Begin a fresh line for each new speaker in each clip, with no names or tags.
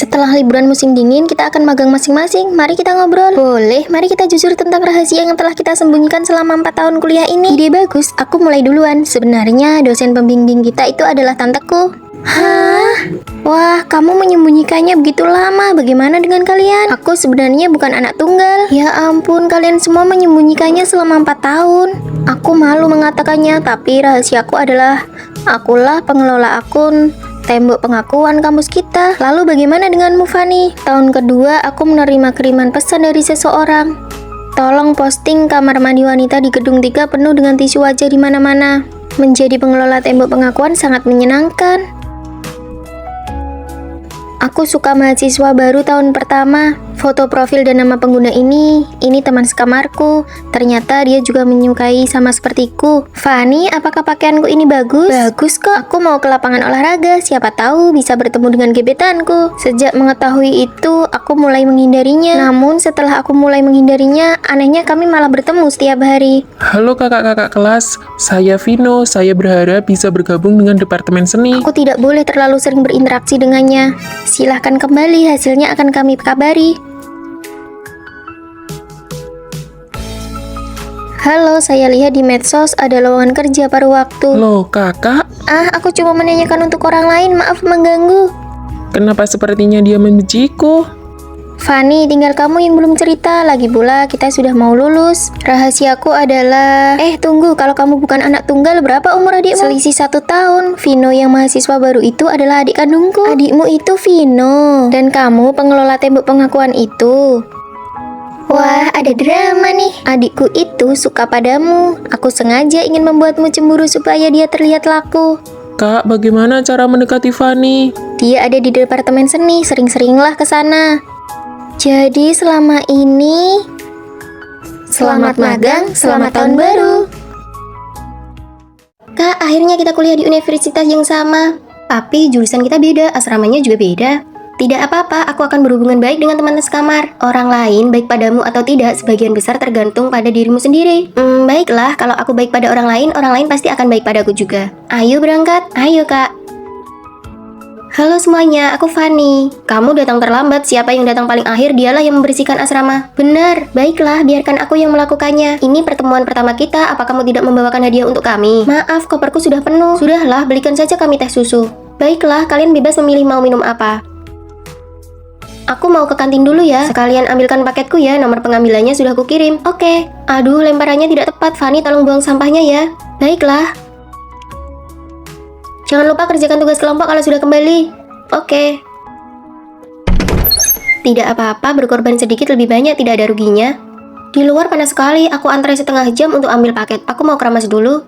Setelah liburan musim dingin, kita akan magang masing-masing. Mari kita ngobrol. Boleh, mari kita jujur tentang rahasia yang telah kita sembunyikan selama 4 tahun kuliah ini. Ide bagus, aku mulai duluan. Sebenarnya dosen pembimbing kita itu adalah tanteku. Hah? Wah, kamu menyembunyikannya begitu lama. Bagaimana dengan kalian? Aku sebenarnya bukan anak tunggal. Ya ampun, kalian semua menyembunyikannya selama 4 tahun. Aku malu mengatakannya, tapi rahasiaku adalah akulah pengelola akun tembok pengakuan kampus kita. Lalu bagaimana denganmu, Fani? Tahun kedua, aku menerima kiriman pesan dari seseorang. Tolong posting kamar mandi wanita di gedung 3 penuh dengan tisu wajah di mana-mana. Menjadi pengelola tembok pengakuan sangat menyenangkan. Aku suka mahasiswa baru tahun pertama. Foto profil dan nama pengguna ini teman sekamarku. Ternyata dia juga menyukai sama sepertiku. Fani, apakah pakaianku ini bagus? Bagus kok. Aku mau ke lapangan olahraga. Siapa tahu bisa bertemu dengan gebetanku. Sejak mengetahui itu, aku mulai menghindarinya. Namun setelah aku mulai menghindarinya, anehnya kami malah bertemu setiap hari.
Halo kakak-kakak kelas, saya Vino. Saya berharap bisa bergabung dengan Departemen Seni.
Aku tidak boleh terlalu sering berinteraksi dengannya. Silahkan kembali, hasilnya akan kami kabari. Halo, saya lihat di medsos ada lowongan kerja paruh waktu.
Loh kakak,
Aku cuma menanyakan untuk orang lain, maaf mengganggu.
kenapa sepertinya dia membenciku?
Fani, tinggal kamu yang belum cerita. Lagi pula kita sudah mau lulus. Rahasiaku adalah... tunggu, kalau kamu bukan anak tunggal, berapa umur adikmu? Selisih 1 tahun. Vino yang mahasiswa baru itu adalah adik kandungku. Adikmu itu Vino. Dan kamu pengelola tembok pengakuan itu. Wah, ada drama nih. Adikku itu suka padamu. Aku sengaja ingin membuatmu cemburu supaya dia terlihat laku.
Kak, bagaimana cara mendekati Fani?
Dia ada di Departemen Seni, sering-seringlah ke sana. Jadi selama ini, selamat magang, selamat tahun baru. Kak, akhirnya kita kuliah di universitas yang sama. Tapi jurusan kita beda, asramanya juga beda. Tidak apa-apa, aku akan berhubungan baik dengan teman sekamar. Orang lain baik padamu atau tidak, sebagian besar tergantung pada dirimu sendiri. Baiklah, kalau aku baik pada orang lain pasti akan baik padaku juga. Ayo berangkat, ayo kak. Halo semuanya, aku Fani. Kamu datang terlambat, siapa yang datang paling akhir dialah yang membersihkan asrama. Benar, baiklah, biarkan aku yang melakukannya. Ini pertemuan pertama kita, apa kamu tidak membawakan hadiah untuk kami? Maaf, koperku sudah penuh. Sudahlah, belikan saja kami teh susu. Baiklah, kalian bebas memilih mau minum apa. Aku mau ke kantin dulu ya. Sekalian ambilkan paketku ya, nomor pengambilannya sudah kukirim. Oke. Aduh, lemparannya tidak tepat. Fani, tolong buang sampahnya ya. Baiklah. Jangan lupa kerjakan tugas kelompok kalau sudah kembali. Oke. Tidak apa-apa, berkorban sedikit lebih banyak, tidak ada ruginya. Di luar panas sekali, aku antri setengah jam untuk ambil paket. Aku mau keramas dulu.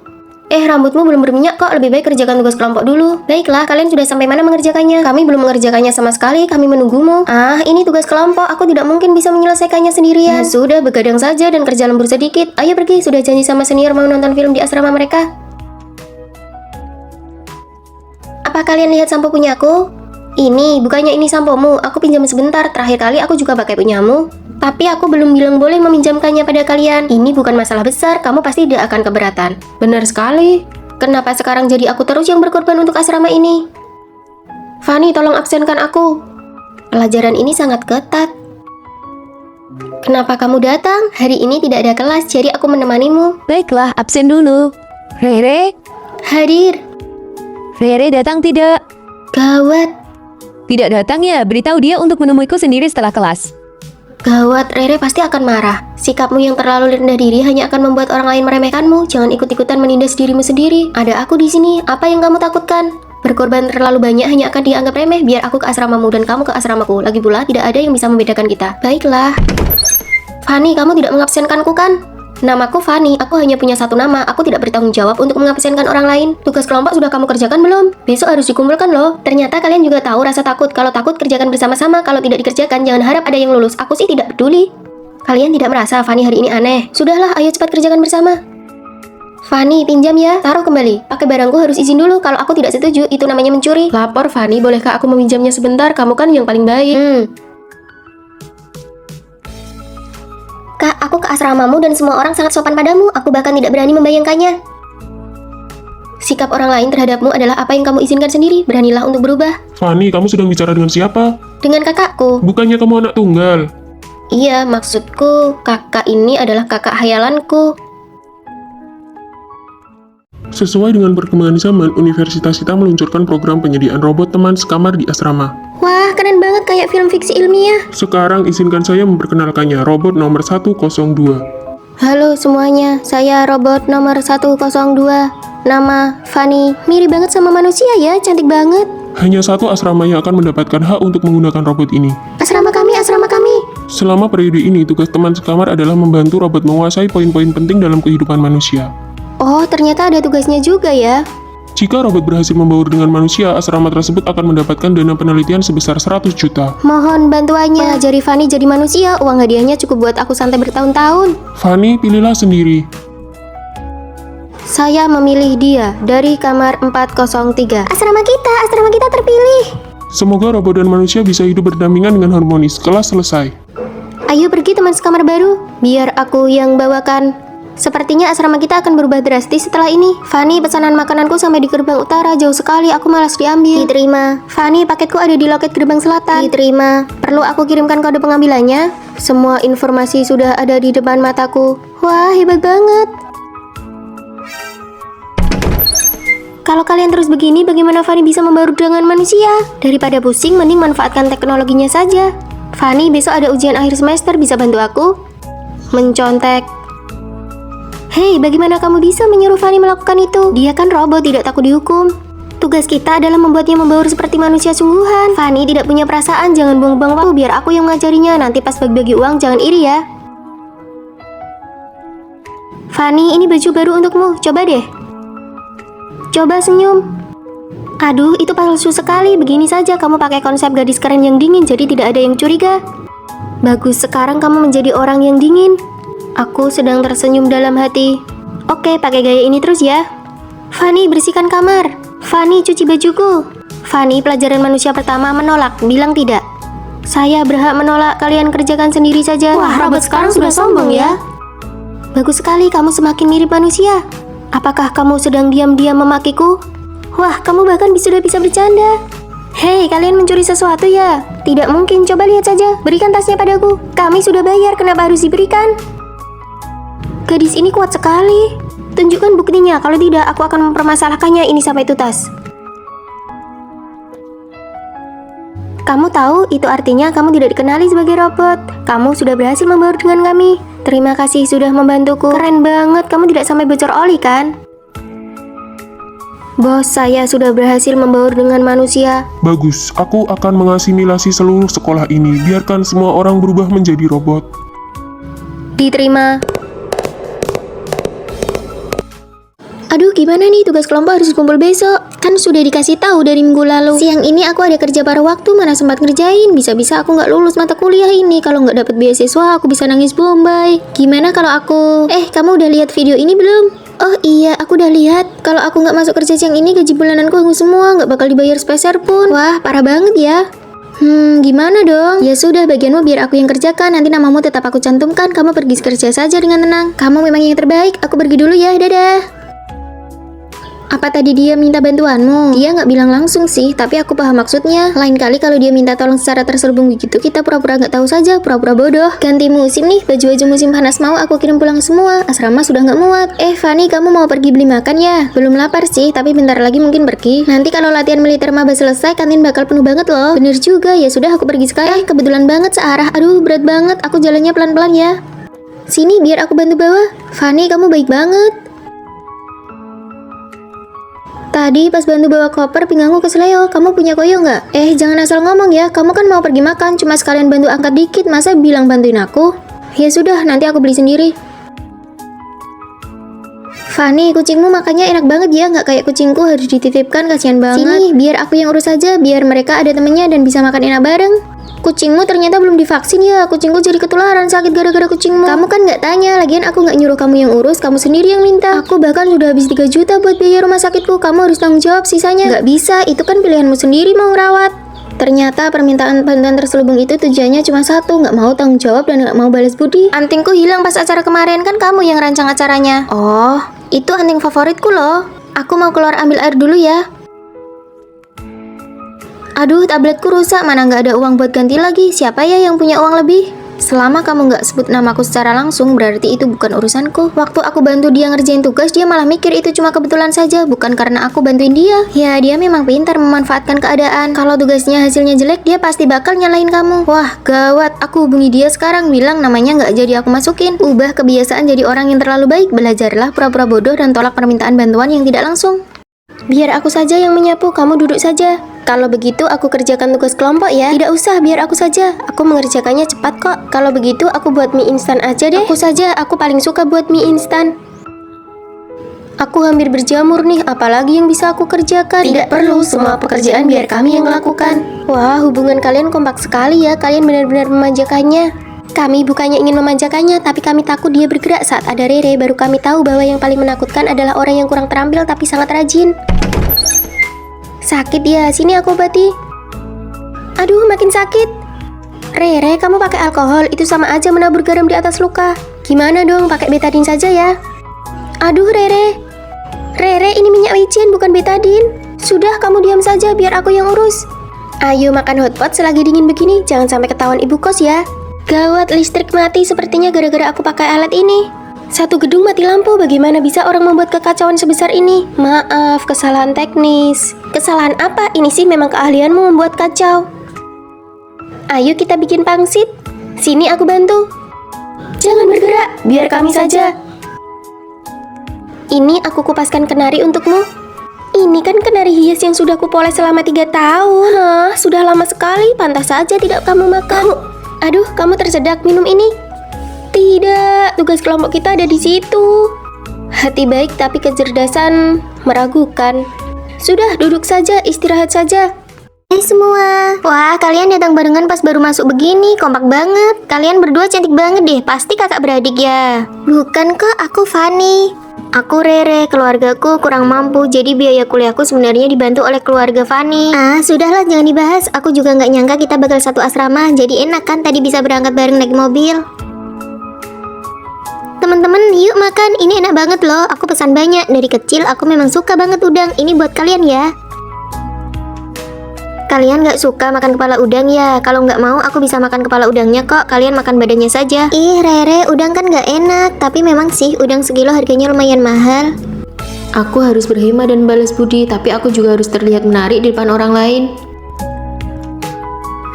Rambutmu belum berminyak kok, lebih baik kerjakan tugas kelompok dulu. Baiklah, kalian sudah sampai mana mengerjakannya? Kami belum mengerjakannya sama sekali, kami menunggumu. Ini tugas kelompok, aku tidak mungkin bisa menyelesaikannya sendirian. Ya sudah, begadang saja dan kerja lembur sedikit. Ayo pergi, sudah janji sama senior mau nonton film di asrama mereka. Apa kalian lihat sampo punyaku? Ini, bukannya ini sampomu, aku pinjam sebentar, terakhir kali aku juga pakai punyamu. Tapi aku belum bilang boleh meminjamkannya pada kalian. Ini bukan masalah besar, kamu pasti tidak akan keberatan. Benar sekali. Kenapa sekarang jadi aku terus yang berkorban untuk asrama ini? Fani, tolong absenkan aku. Pelajaran ini sangat ketat. Kenapa kamu datang? Hari ini tidak ada kelas, jadi aku menemanimu.
Baiklah, absen dulu. Rere?
Hadir.
Rere datang tidak?
Gawat.
Tidak datang ya, beritahu dia untuk menemuiku sendiri setelah kelas.
Gawat, Rere pasti akan marah. Sikapmu yang terlalu rendah diri hanya akan membuat orang lain meremehkanmu. Jangan ikut-ikutan menindas dirimu sendiri. Ada aku di sini. Apa yang kamu takutkan? Berkorban terlalu banyak hanya akan dianggap remeh. Biar aku ke asramamu dan kamu ke asramaku. Lagi pula tidak ada yang bisa membedakan kita. Baiklah. Fani, kamu tidak mengabsenkanku kan? Namaku Fani, aku hanya punya satu nama. Aku tidak bertanggung jawab untuk mengabsenkan orang lain. Tugas kelompok sudah kamu kerjakan belum? Besok harus dikumpulkan loh. Ternyata kalian juga tahu rasa takut. Kalau takut, kerjakan bersama-sama. Kalau tidak dikerjakan, jangan harap ada yang lulus. Aku sih tidak peduli. Kalian tidak merasa Fani hari ini aneh? Sudahlah, ayo cepat kerjakan bersama. Fani, pinjam ya. Taruh kembali. Pakai barangku harus izin dulu. Kalau aku tidak setuju, itu namanya mencuri. Lapor Fani, bolehkah aku meminjamnya sebentar? Kamu kan yang paling baik. Kak, aku ke asramamu dan semua orang sangat sopan padamu. Aku bahkan tidak berani membayangkannya. Sikap orang lain terhadapmu adalah apa yang kamu izinkan sendiri. Beranilah untuk berubah.
Fani, kamu sedang bicara dengan siapa?
Dengan kakakku.
Bukannya kamu anak tunggal?
Iya, maksudku kakak ini adalah kakak hayalanku.
Sesuai dengan perkembangan zaman, universitas kita meluncurkan program penyediaan robot teman sekamar di asrama.
Wah, keren banget kayak film fiksi ilmiah.
Sekarang izinkan saya memperkenalkannya, robot nomor 102.
Halo semuanya, saya robot nomor 102. Nama Fanny. Mirip banget sama manusia ya, cantik banget.
Hanya satu asrama yang akan mendapatkan hak untuk menggunakan robot ini.
Asrama kami, asrama kami.
Selama periode ini, tugas teman sekamar adalah membantu robot menguasai poin-poin penting dalam kehidupan manusia.
Oh, ternyata ada tugasnya juga ya.
Jika robot berhasil membaur dengan manusia, asrama tersebut akan mendapatkan dana penelitian sebesar 100 juta.
Mohon bantuannya. Mengajari Fanny jadi manusia, uang hadiahnya cukup buat aku santai bertahun-tahun.
Fanny, pilihlah sendiri.
Saya memilih dia dari kamar 403. Asrama kita terpilih.
Semoga robot dan manusia bisa hidup berdampingan dengan harmonis. Kelas selesai.
Ayo pergi teman sekamar baru, biar aku yang bawakan. Sepertinya asrama kita akan berubah drastis setelah ini. Fanny, pesanan makananku sampai di gerbang utara, jauh sekali, aku malas diambil. Diterima. Fanny, paketku ada di loket gerbang selatan. Diterima. Perlu aku kirimkan kode pengambilannya? Semua informasi sudah ada di depan mataku. Wah, hebat banget. Kalau kalian terus begini, bagaimana Fanny bisa membaur dengan manusia? Daripada pusing, mending manfaatkan teknologinya saja. Fanny, besok ada ujian akhir semester, bisa bantu aku? Mencontek. Hei, bagaimana kamu bisa menyuruh Fanny melakukan itu? Dia kan robot, tidak takut dihukum. Tugas kita adalah membuatnya membaur seperti manusia sungguhan. Fanny tidak punya perasaan, jangan buang-buang waktu, biar aku yang mengajarinya. Nanti pas bagi-bagi uang, jangan iri ya. Fanny, ini baju baru untukmu, coba deh. Coba senyum. Aduh, itu palsu sekali. Begini saja, kamu pakai konsep gadis keren yang dingin, jadi tidak ada yang curiga. Bagus, sekarang kamu menjadi orang yang dingin. Aku sedang tersenyum dalam hati. Oke, pakai gaya ini terus ya. Fanny, bersihkan kamar. Fanny, cuci bajuku. Fanny, pelajaran manusia pertama menolak, bilang tidak. Saya berhak menolak, kalian kerjakan sendiri saja. Wah, robot sekarang sudah sombong ya. Bagus sekali, kamu semakin mirip manusia. Apakah kamu sedang diam-diam memakiku? Wah, kamu bahkan sudah bisa bercanda. Hei, kalian mencuri sesuatu ya? Tidak mungkin, coba lihat saja. Berikan tasnya padaku. Kami sudah bayar, kenapa harus diberikan? Gadis ini kuat sekali. Tunjukkan buktinya, kalau tidak aku akan mempermasalahkannya ini sampai tuntas. Kamu tahu, itu artinya kamu tidak dikenali sebagai robot. Kamu sudah berhasil membaur dengan kami. Terima kasih sudah membantuku. Keren banget, kamu tidak sampai bocor oli kan? Bos, saya sudah berhasil membaur dengan manusia.
Bagus, aku akan mengasimilasi seluruh sekolah ini. Biarkan semua orang berubah menjadi robot.
Diterima. Aduh, gimana nih, tugas kelompok harus kumpul besok. Kan sudah dikasih tahu dari minggu lalu. Siang ini aku ada kerja paruh waktu, mana sempat ngerjain. Bisa-bisa aku nggak lulus mata kuliah ini. Kalau nggak dapet beasiswa, aku bisa nangis Bombay. Gimana kalau aku... kamu udah lihat video ini belum? Oh iya, aku udah lihat. Kalau aku nggak masuk kerja siang ini, gaji bulananku hangus semua, nggak bakal dibayar sepeser pun. Wah, parah banget ya. Gimana dong? Ya sudah, bagianmu biar aku yang kerjakan. Nanti namamu tetap aku cantumkan. Kamu pergi kerja saja dengan tenang. Kamu memang yang terbaik. Aku pergi dulu ya, dadah. Apa tadi dia minta bantuanmu? Dia nggak bilang langsung sih, tapi aku paham maksudnya. Lain kali kalau dia minta tolong secara terselubung begitu, kita pura-pura nggak tahu saja, pura-pura bodoh. Ganti musim nih, baju-baju musim panas mau aku kirim pulang semua. Asrama sudah nggak muat. Fanny, kamu mau pergi beli makan ya? Belum lapar sih, tapi bentar lagi mungkin pergi. Nanti kalau latihan militer maba selesai, kantin bakal penuh banget loh. Bener juga, ya sudah aku pergi sekarang. Kebetulan banget searah. Aduh, berat banget. Aku jalannya pelan-pelan ya. Sini, biar aku bantu bawa. Fanny, kamu baik banget. Tadi pas bantu bawa koper, pinggangku kesleo. Kamu punya koyo nggak? Jangan asal ngomong ya. Kamu kan mau pergi makan, cuma sekalian bantu angkat dikit. Masa bilang bantuin aku? Ya sudah, nanti aku beli sendiri. Fanny, kucingmu makannya enak banget ya. Nggak kayak kucingku harus dititipkan, kasihan banget. Sini, biar aku yang urus aja. Biar mereka ada temennya dan bisa makan enak bareng. Kucingmu ternyata belum divaksin ya. Kucingku jadi ketularan sakit gara-gara kucingmu. Kamu kan nggak tanya. Lagian aku nggak nyuruh kamu yang urus. Kamu sendiri yang minta. Aku bahkan sudah habis 3 juta buat biaya rumah sakitku. Kamu harus tanggung jawab sisanya. Nggak bisa. Itu kan pilihanmu sendiri mau ngerawat. Ternyata permintaan bantuan terselubung itu tujuannya cuma satu. Nggak mau tanggung jawab dan nggak mau balas budi. Antingku hilang pas acara kemarin. Kan kamu yang rancang acaranya. Oh, itu anting favoritku loh. Aku mau keluar ambil air dulu ya. Aduh, tabletku rusak, mana nggak ada uang buat ganti lagi. Siapa ya yang punya uang lebih? Selama kamu nggak sebut namaku secara langsung, berarti itu bukan urusanku. Waktu aku bantu dia ngerjain tugas, dia malah mikir itu cuma kebetulan saja, bukan karena aku bantuin dia. Ya, dia memang pintar memanfaatkan keadaan. Kalau tugasnya hasilnya jelek, dia pasti bakal nyalahin kamu. Wah, gawat. Aku hubungi dia sekarang, bilang namanya nggak jadi aku masukin. Ubah kebiasaan jadi orang yang terlalu baik. Belajarlah pura-pura bodoh dan tolak permintaan bantuan yang tidak langsung. Biar aku saja yang menyapu, kamu duduk saja. Kalau begitu aku kerjakan tugas kelompok ya. Tidak usah, biar aku saja. Aku mengerjakannya cepat kok. Kalau begitu aku buat mie instan aja deh. Aku saja, aku paling suka buat mie instan. Aku hampir berjamur nih, apalagi yang bisa aku kerjakan. Tidak perlu, semua pekerjaan biar kami yang melakukan. Wah, hubungan kalian kompak sekali ya. Kalian benar-benar memanjakannya. Kami bukannya ingin memanjakannya, tapi kami takut dia bergerak. Saat ada Rere, baru kami tahu bahwa yang paling menakutkan adalah orang yang kurang terampil tapi sangat rajin. Sakit ya, sini aku obati. Aduh, makin sakit. Rere, kamu pakai alkohol, itu sama aja menabur garam di atas luka. Gimana dong, pakai betadine saja ya. Aduh, Rere. Rere, ini minyak micin, bukan betadine. Sudah, kamu diam saja, biar aku yang urus. Ayo makan hotpot selagi dingin begini, jangan sampai ketahuan ibu kos ya. Gawat, listrik mati sepertinya gara-gara aku pakai alat ini. Satu gedung mati lampu, bagaimana bisa orang membuat kekacauan sebesar ini? Maaf, kesalahan teknis. Kesalahan apa? Ini sih memang keahlianmu membuat kacau. Ayo kita bikin pangsit. Sini aku bantu. Jangan bergerak, biar kami saja. Ini aku kupaskan kenari untukmu. Ini kan kenari hias yang sudah kupoles selama 3 tahun. Hah, sudah lama sekali, pantas saja tidak kamu makan. Aduh, kamu tersedak, minum ini. Tidak, tugas kelompok kita ada di situ. Hati baik tapi kecerdasan meragukan. Sudah, duduk saja, istirahat saja. Semua. Wah, kalian datang barengan pas baru masuk begini, kompak banget. Kalian berdua cantik banget deh, pasti kakak beradik ya. Bukan kok, aku Fanny. Aku Rere, keluargaku kurang mampu, jadi biaya kuliahku sebenarnya dibantu oleh keluarga Fanny. Ah, sudahlah jangan dibahas, aku juga nggak nyangka kita bakal satu asrama, jadi enak kan tadi bisa berangkat bareng naik mobil. Teman-teman, yuk makan, ini enak banget loh, aku pesan banyak, dari kecil aku memang suka banget udang, ini buat kalian ya. Kalian nggak suka makan kepala udang ya? Kalau nggak mau, aku bisa makan kepala udangnya kok. Kalian makan badannya saja. Ih, Rere, udang kan nggak enak. Tapi memang sih, udang sekilo harganya lumayan mahal. Aku harus berhemat dan balas budi, tapi aku juga harus terlihat menarik di depan orang lain.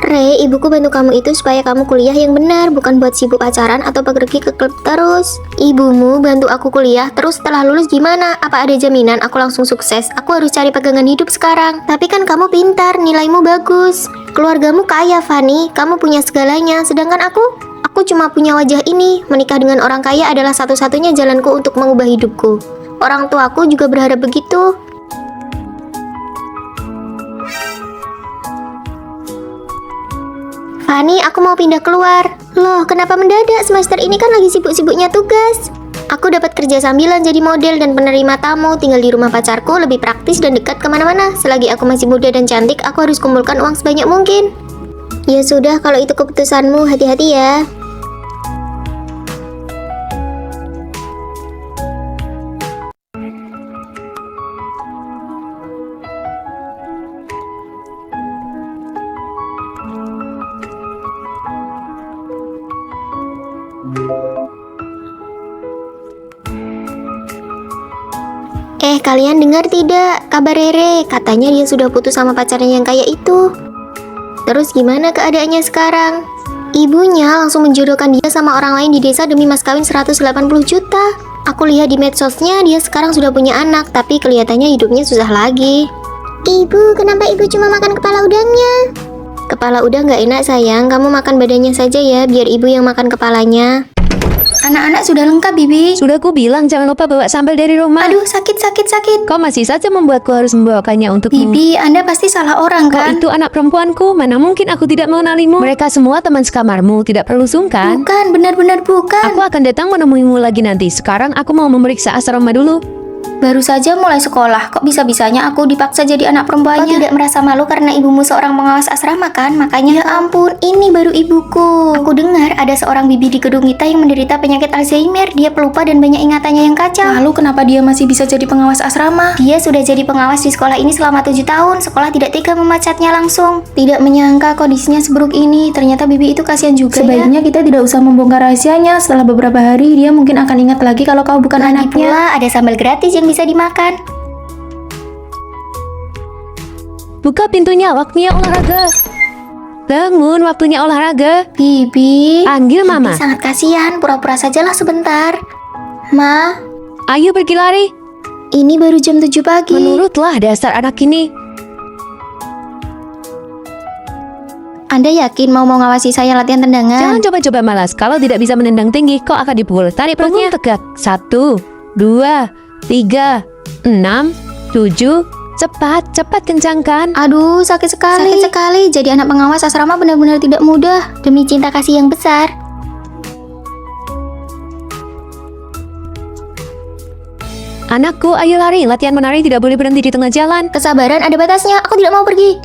Re, ibuku bantu kamu itu supaya kamu kuliah yang benar, bukan buat sibuk pacaran atau pergi ke klub terus. Ibumu bantu aku kuliah, terus setelah lulus gimana? Apa ada jaminan aku langsung sukses? Aku harus cari pegangan hidup sekarang. Tapi kan kamu pintar, nilaimu bagus. Keluargamu kaya, Fanny. Kamu punya segalanya, sedangkan aku cuma punya wajah ini. Menikah dengan orang kaya adalah satu-satunya jalanku untuk mengubah hidupku. Orang tuaku juga berharap begitu. Fanny, aku mau pindah keluar. Loh, kenapa mendadak? Semester ini kan lagi sibuk-sibuknya tugas. Aku dapat kerja sambilan jadi model dan penerima tamu. Tinggal di rumah pacarku, lebih praktis dan dekat kemana-mana. Selagi aku masih muda dan cantik, aku harus kumpulkan uang sebanyak mungkin. Ya sudah, kalau itu keputusanmu, hati-hati ya. Kalian dengar tidak? Kabar Rere, katanya dia sudah putus sama pacarnya yang kaya itu. Terus gimana keadaannya sekarang? Ibunya langsung menjodohkan dia sama orang lain di desa demi mas kawin 180 juta. Aku lihat di medsosnya dia sekarang sudah punya anak, tapi kelihatannya hidupnya susah lagi. Ibu, kenapa ibu cuma makan kepala udangnya? Kepala udang gak enak sayang, kamu makan badannya saja ya, biar ibu yang makan kepalanya. Anak-anak sudah lengkap, Bibi.
Sudah ku bilang jangan lupa bawa sambal dari rumah.
Aduh, sakit.
Kau masih saja membuatku harus membawakannya untukmu.
Bibi, Anda pasti salah orang
Kau
kan?
itu anak perempuanku, mana mungkin aku tidak mengenalimu. Mereka semua teman sekamarmu, tidak perlu sungkan.
Bukan, benar-benar bukan.
Aku akan datang menemuimu lagi nanti. Sekarang aku mau memeriksa asrama dulu.
Baru saja mulai sekolah, kok bisa-bisanya aku dipaksa jadi anak perempuannya? Kau tidak merasa malu karena ibumu seorang pengawas asrama kan? Makanya... Ya ampun, ini baru ibuku. Aku dengar ada seorang bibi di gedung kita yang menderita penyakit Alzheimer. Dia pelupa dan banyak ingatannya yang kacau.
Lalu kenapa dia masih bisa jadi pengawas asrama?
Dia sudah jadi pengawas di sekolah ini selama 7 tahun. Sekolah tidak tega memecatnya langsung. Tidak menyangka kondisinya seburuk ini. Ternyata bibi itu kasihan juga.
Sebaiknya kita tidak usah membongkar rahasianya. Setelah beberapa hari, dia mungkin akan ingat lagi kalau kau bukan
Lagi
anaknya.
pula ada sambal gratis yang bisa dimakan.
Buka pintunya, waktunya olahraga. Bangun, waktunya olahraga.
Bibi.
Panggil
Bibi
mama.
sangat kasihan. Pura-pura sajalah sebentar. Ma,
Ayo pergi lari.
ini baru jam 7 pagi.
Menurutlah dasar anak ini.
Anda yakin mau ngawasi saya latihan tendangan?
Jangan coba-coba malas. Kalau tidak bisa menendang tinggi, kau akan dipukul. Tarik perutnya. Tegak. 1, 2, 3, 6, 7. Cepat, cepat kencangkan.
Aduh, sakit sekali. Sakit sekali. Jadi anak pengawas asrama benar-benar tidak mudah. Demi cinta kasih yang besar.
Anakku, ayo lari. Latihan menari tidak boleh berhenti di tengah jalan.
Kesabaran ada batasnya. Aku tidak mau pergi.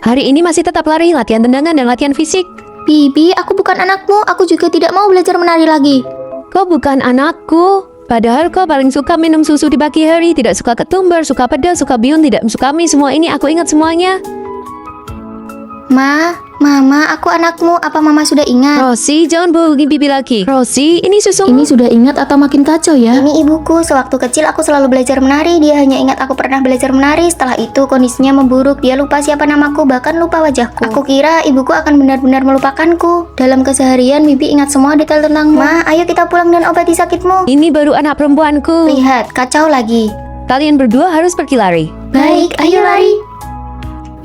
Hari ini masih tetap lari, latihan tendangan dan latihan fisik.
Bibi, aku bukan anakmu. Aku juga tidak mau belajar menari lagi.
Kau bukan anakku. Padahal kau paling suka minum susu di pagi hari, tidak suka ketumbar, suka pedas, suka bihun, tidak suka mie. Semua ini aku ingat semuanya.
Mama, aku anakmu. Apa Mama sudah ingat?
Rosie, jangan bohongin bibi lagi. Rosie, ini susu.
Ini sudah ingat atau makin kacau ya?
Ini ibuku. Sewaktu kecil aku selalu belajar menari. Dia hanya ingat aku pernah belajar menari. Setelah itu kondisinya memburuk. Dia lupa siapa namaku, bahkan lupa wajahku. Aku kira ibuku akan benar-benar melupakanku. Dalam keseharian, Bibi ingat semua detail tentangmu. Ma, ayo kita pulang dan obati sakitmu.
Ini baru anak perempuanku.
Lihat, kacau lagi.
Kalian berdua harus pergi lari.
Baik, ayo lari.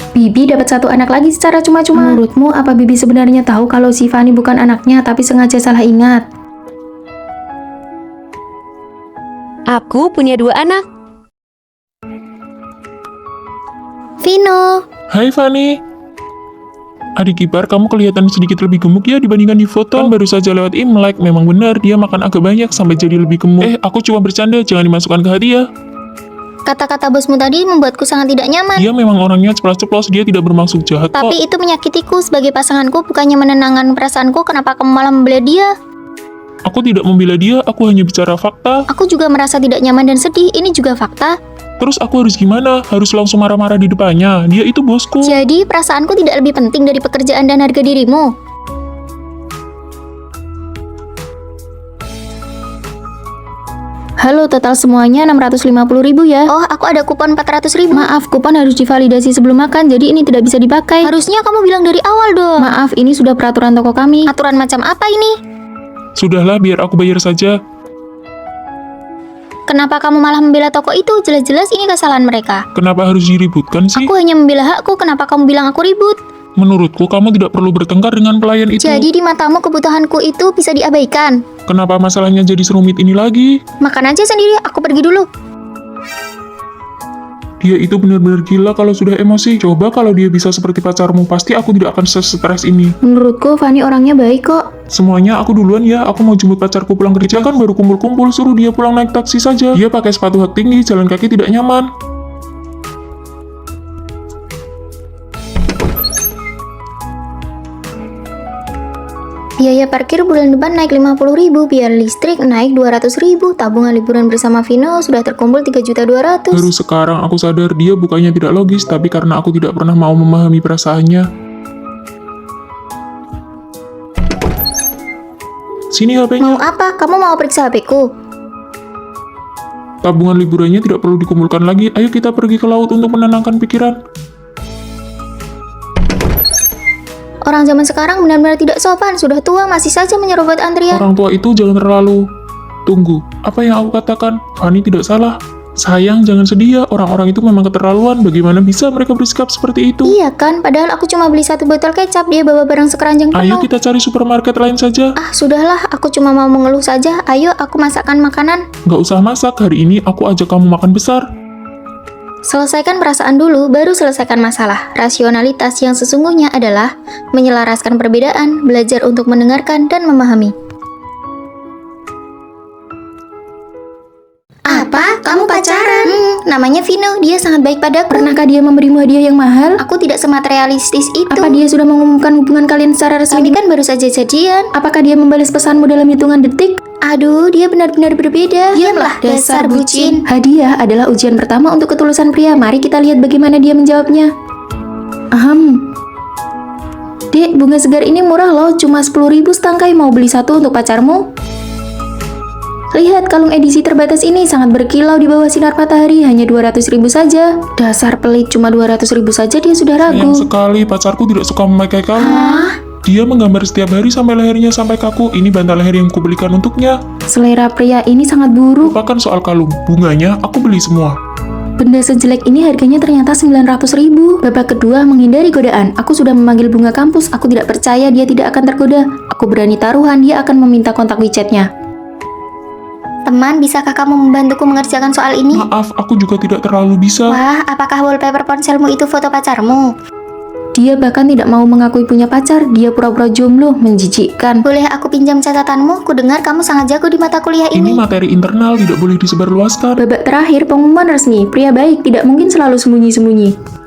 Bibi dapat satu anak lagi secara cuma-cuma. Menurutmu, apa Bibi sebenarnya tahu kalau si Fanny bukan anaknya tapi sengaja salah ingat?
Aku punya 2 anak.
Vino.
Hai Fanny. Adik ipar, kamu kelihatan sedikit lebih gemuk ya dibandingkan di foto. Kan baru saja lewat Imlek, memang benar dia makan agak banyak sampai jadi lebih gemuk. Aku cuma bercanda, jangan dimasukkan ke hati ya.
Kata-kata bosmu tadi membuatku sangat tidak nyaman.
Dia memang orangnya ceplas-ceplos, dia tidak bermaksud jahat kok.
Tapi itu menyakitiku. Sebagai pasanganku, bukannya menenangkan perasaanku. Kenapa kamu malah membela dia?
Aku tidak membela dia, aku hanya bicara fakta.
Aku juga merasa tidak nyaman dan sedih. Ini juga fakta.
Terus aku harus gimana? Harus langsung marah-marah di depannya? Dia itu bosku.
Jadi perasaanku tidak lebih penting dari pekerjaan dan harga dirimu.
Halo, total semuanya 650.000 ya.
Oh, aku ada kupon 400.000.
Maaf, kupon harus divalidasi sebelum makan, jadi ini tidak bisa dipakai.
Harusnya kamu bilang dari awal dong.
Maaf, ini sudah peraturan toko kami.
Aturan macam apa ini?
Sudahlah, biar aku bayar saja.
Kenapa kamu malah membela toko itu? Jelas-jelas ini kesalahan mereka.
Kenapa harus diributkan sih?
Aku hanya membela hakku. Kenapa kamu bilang aku ribut?
Menurutku, kamu tidak perlu bertengkar dengan pelayan itu.
Jadi di matamu kebutuhanku itu bisa diabaikan.
Kenapa masalahnya jadi serumit ini lagi?
Makan aja sendiri, aku pergi dulu.
Dia itu benar-benar gila kalau sudah emosi. Coba kalau dia bisa seperti pacarmu, pasti aku tidak akan stres ini.
Menurutku, Fanny orangnya baik kok.
Semuanya aku duluan ya, aku mau jemput pacarku pulang kerja kan baru kumpul-kumpul, suruh dia pulang naik taksi saja. Dia pakai sepatu hak tinggi, jalan kaki tidak nyaman.
Biaya parkir bulan depan naik 50.000, biaya listrik naik 200.000, tabungan liburan bersama Vino sudah terkumpul 3.200.000.
Baru sekarang aku sadar dia bukannya tidak logis, tapi karena aku tidak pernah mau memahami perasaannya. Sini HP-nya.
Mau apa? Kamu mau periksa HP-ku?
Tabungan liburannya tidak perlu dikumpulkan lagi. Ayo kita pergi ke laut untuk menenangkan pikiran.
Orang zaman sekarang benar-benar tidak sopan, sudah tua masih saja menyerobot antrian.
Orang tua itu jangan terlalu... Tunggu, apa yang aku katakan? Fanny tidak salah. Sayang, jangan sedih ya. Orang-orang itu memang keterlaluan. Bagaimana bisa mereka bersikap seperti itu?
Iya kan, padahal aku cuma beli 1 botol kecap, dia bawa barang sekeranjang penuh.
Ayo kita cari supermarket lain saja.
Ah, sudahlah, aku cuma mau mengeluh saja. Ayo, aku masakkan makanan.
Nggak usah masak, hari ini aku ajak kamu makan besar.
Selesaikan perasaan dulu, baru selesaikan masalah. Rasionalitas yang sesungguhnya adalah menyelaraskan perbedaan, belajar untuk mendengarkan dan memahami. Apa? Kamu pacaran? Namanya Vino, dia sangat baik padaku.
Pernahkah dia memberimu hadiah yang mahal?
Aku tidak sematerialistis itu.
Apa dia sudah mengumumkan hubungan kalian secara
Kami
resmi?
kan baru saja jadian.
Apakah dia membalas pesanmu dalam hitungan detik?
Aduh, dia benar-benar berbeda. Diamlah, dasar bucin.
Hadiah adalah ujian pertama untuk ketulusan pria. Mari kita lihat bagaimana dia menjawabnya. Dek, bunga segar ini murah loh, cuma 10.000 setangkai. Mau beli satu untuk pacarmu? Lihat, kalung edisi terbatas ini sangat berkilau di bawah sinar matahari, hanya 200.000 saja. Dasar pelit, cuma 200.000 saja dia sudah ragu.
Sayang sekali, pacarku tidak suka memakai kalung. Dia menggambar setiap hari sampai lehernya sampai kaku. Ini bantal leher yang kubelikan untuknya.
Selera pria ini sangat buruk.
Lupakan soal kalung, bunganya aku beli semua.
Benda sejelek ini harganya ternyata 900.000. Babak kedua, menghindari godaan. Aku sudah memanggil bunga kampus. Aku tidak percaya dia tidak akan tergoda. Aku berani taruhan dia akan meminta kontak WeChat-nya.
Teman, bisakah kamu membantuku mengerjakan soal ini?
Maaf, aku juga tidak terlalu bisa.
Wah, apakah wallpaper ponselmu itu foto pacarmu?
Dia bahkan tidak mau mengakui punya pacar. Dia pura-pura jomblo, menjijikkan.
Boleh aku pinjam catatanmu? Ku dengar kamu sangat jago di mata kuliah
Ini
ini.
materi internal, tidak boleh disebarluaskan.
Babak terakhir, pengumuman resmi. Pria baik tidak mungkin selalu sembunyi-sembunyi.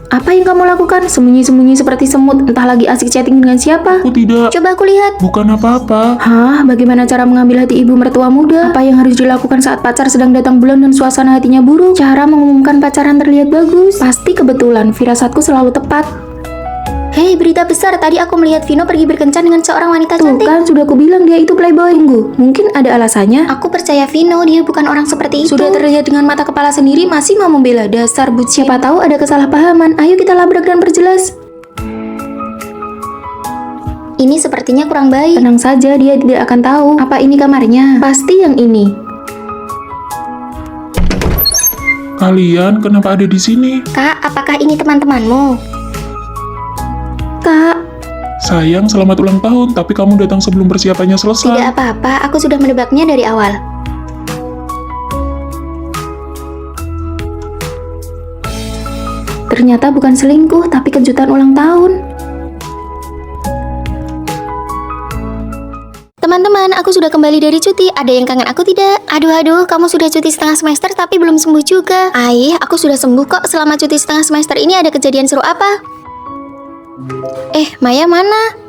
Apa yang kamu lakukan? Sembunyi-sembunyi seperti semut, entah lagi asik chatting dengan siapa.
Aku tidak,
Coba aku lihat.
bukan apa-apa.
Hah, bagaimana cara mengambil hati ibu mertua muda? Apa yang harus dilakukan saat pacar sedang datang bulan dan suasana hatinya buruk? Cara mengumumkan pacaran terlihat bagus. Pasti kebetulan, firasatku selalu tepat.
Hei, berita besar. Tadi aku melihat Vino pergi berkencan dengan seorang wanita
Tuh
cantik.
kan, sudah kubilang dia itu playboy. Tunggu, mungkin ada alasannya.
Aku percaya Vino, dia bukan orang seperti itu.
Sudah terlihat dengan mata kepala sendiri, masih mau membela. Dasar bucin. Siapa tahu ada kesalahpahaman. Ayo kita labrak dan perjelas.
Ini sepertinya kurang baik.
Tenang saja, dia tidak akan tahu. Apa ini kamarnya? Pasti yang ini.
Kalian kenapa ada di sini?
Kak, apakah ini teman-temanmu?
Kak,
Sayang, selamat ulang tahun, tapi kamu datang sebelum persiapannya selesai.
Tidak apa-apa, aku sudah menebaknya dari awal.
ternyata bukan selingkuh, tapi kejutan ulang tahun.
Teman-teman, aku sudah kembali dari cuti. Ada yang kangen aku tidak? Aduh, kamu sudah cuti setengah semester tapi belum sembuh juga. Aku sudah sembuh kok. Selama cuti setengah semester ini ada kejadian seru apa? Maya mana?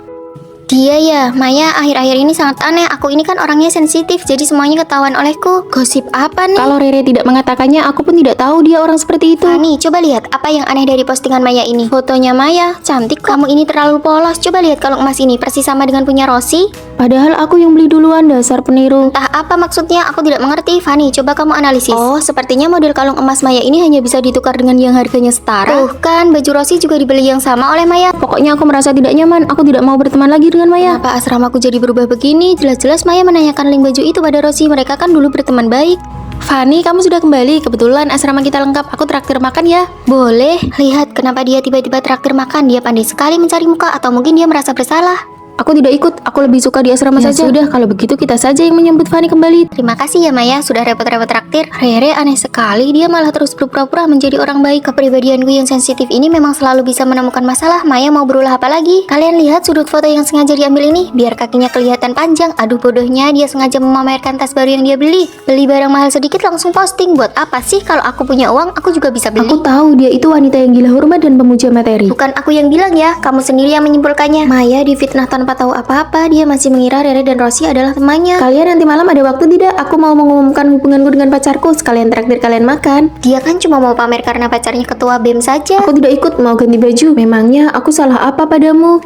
Dia ya, Maya akhir-akhir ini sangat aneh. Aku ini kan orangnya sensitif, jadi semuanya ketahuan olehku. Gosip apa nih?
Kalau Rere tidak mengatakannya, aku pun tidak tahu dia orang seperti itu.
Fani, coba lihat apa yang aneh dari postingan Maya ini. Fotonya Maya, cantik kok. Kamu ini terlalu polos. Coba lihat kalung emas ini, persis sama dengan punya Rosi.
Padahal aku yang beli duluan, dasar peniru.
Entah apa maksudnya, aku tidak mengerti. Fani, coba kamu analisis. Oh, sepertinya model kalung emas Maya ini hanya bisa ditukar dengan yang harganya setara. Tuh kan, baju Rosi juga dibeli yang sama oleh Maya.
Pokoknya aku merasa tidak nyaman, aku tidak mau berteman lagi dengan Maya.
Kenapa asramaku jadi berubah begini? Jelas-jelas Maya menanyakan link baju itu pada Rosi. Mereka kan dulu berteman baik.
Fani, kamu sudah kembali. Kebetulan asrama kita lengkap. Aku traktir makan ya.
Boleh. Lihat kenapa dia tiba-tiba traktir makan. Dia pandai sekali mencari muka, atau mungkin dia merasa bersalah.
Aku tidak ikut. Aku lebih suka di asrama saja. Sudah, kalau begitu kita saja yang menyambut Fani kembali.
Terima kasih ya Maya, sudah repot-repot traktir. Rere aneh sekali, dia malah terus berpura-pura menjadi orang baik. Kepribadianku yang sensitif ini memang selalu bisa menemukan masalah. Maya mau berulah apa lagi? Kalian lihat sudut foto yang sengaja diambil ini, biar kakinya kelihatan panjang. Aduh bodohnya, dia sengaja memamerkan tas baru yang dia beli. Beli barang mahal sedikit langsung posting. Buat apa sih? Kalau aku punya uang, aku juga bisa beli.
Aku tahu dia itu wanita yang gila hormat dan pemuja materi.
Bukan aku yang bilang ya, kamu sendiri yang menyimpulkannya. Maya difitnah tanpa tahu apa-apa. Dia masih mengira Rere dan Rosi adalah temannya.
Kalian nanti malam ada waktu tidak? Aku mau mengumumkan hubunganku dengan pacarku. Sekalian traktir kalian makan.
Dia kan cuma mau pamer karena pacarnya ketua BEM saja.
Aku tidak ikut, mau ganti baju. Memangnya aku salah apa padamu?